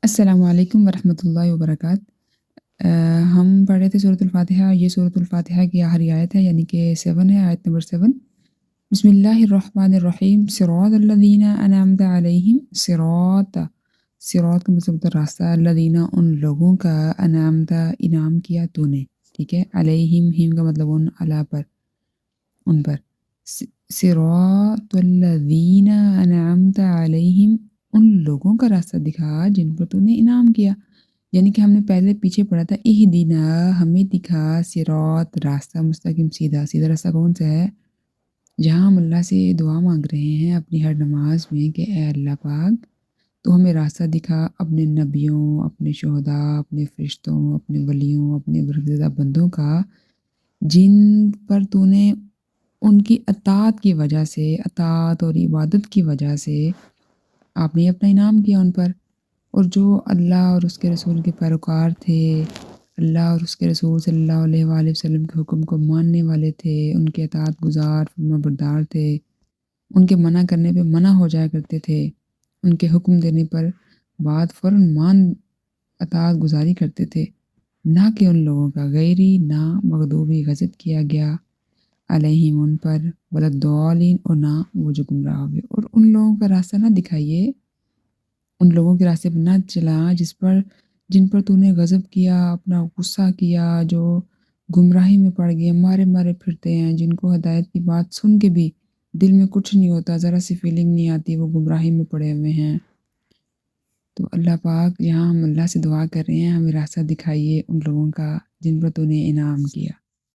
السلام علیکم ورحمۃ اللہ وبرکاتہ۔ ہم پڑھ رہے تھے سورۃ الفاتحہ، یہ سورۃ الفاتحہ کی آخری آیت ہے، یعنی کہ 7 ہے، آیت نمبر 7۔ بسم اللہ الرحمن الرحیم، صراط الذین انعمت علیہم، صراط کا مطلب ہوتا ہے راستہ، الذین ان لوگوں کا، انعمت انعام کیا تو نے، ٹھیک ہے، علیہم ہم کا مطلب ان علا پر، ان پر، صراط الذین انعمت علیہم، ان لوگوں کا راستہ دکھا جن پر تو نے انعام کیا، یعنی کہ ہم نے پہلے پیچھے پڑھا تھا اہدنا، ہمیں دکھا، صراط راستہ مستقیم، سیدھا سیدھا راستہ کون سا ہے؟ جہاں ہم اللہ سے دعا مانگ رہے ہیں اپنی ہر نماز میں کہ اے اللہ پاک تو ہمیں راستہ دکھا اپنے نبیوں، اپنے شہداء، اپنے فرشتوں، اپنے ولیوں، اپنے برگزیدہ بندوں کا، جن پر تو نے ان کی اطاعت کی وجہ سے، اطاعت اور عبادت کی وجہ سے آپ نے اپنا انعام کیا ان پر، اور جو اللہ اور اس کے رسول کے پیروکار تھے، اللہ اور اس کے رسول صلی اللہ علیہ وآلہ وسلم کے حکم کو ماننے والے تھے، ان کے اطاعت گزار فرما بردار تھے، ان کے منع کرنے پہ منع ہو جایا کرتے تھے، ان کے حکم دینے پر بعد فوراً اطاعت گزاری کرتے تھے، نہ کہ ان لوگوں کا غیری، نہ مغضوبی غضب کیا گیا علیہم ان پر، ولادالین، اور نہ وہ جو گمراہ ہوئے، اور ان لوگوں کا راستہ نہ دکھائیے، ان لوگوں کے راستے پر نہ چلا جن پر تو نے غضب کیا، اپنا غصہ کیا، جو گمراہی میں پڑ گئے، مارے مارے پھرتے ہیں، جن کو ہدایت کی بات سن کے بھی دل میں کچھ نہیں ہوتا، ذرا سی فیلنگ نہیں آتی، وہ گمراہی میں پڑے ہوئے ہیں۔ تو اللہ پاک یہاں ہم اللہ سے دعا کر رہے ہیں، ہمیں راستہ دکھائیے ان لوگوں کا جن پر تو نے انعام کیا۔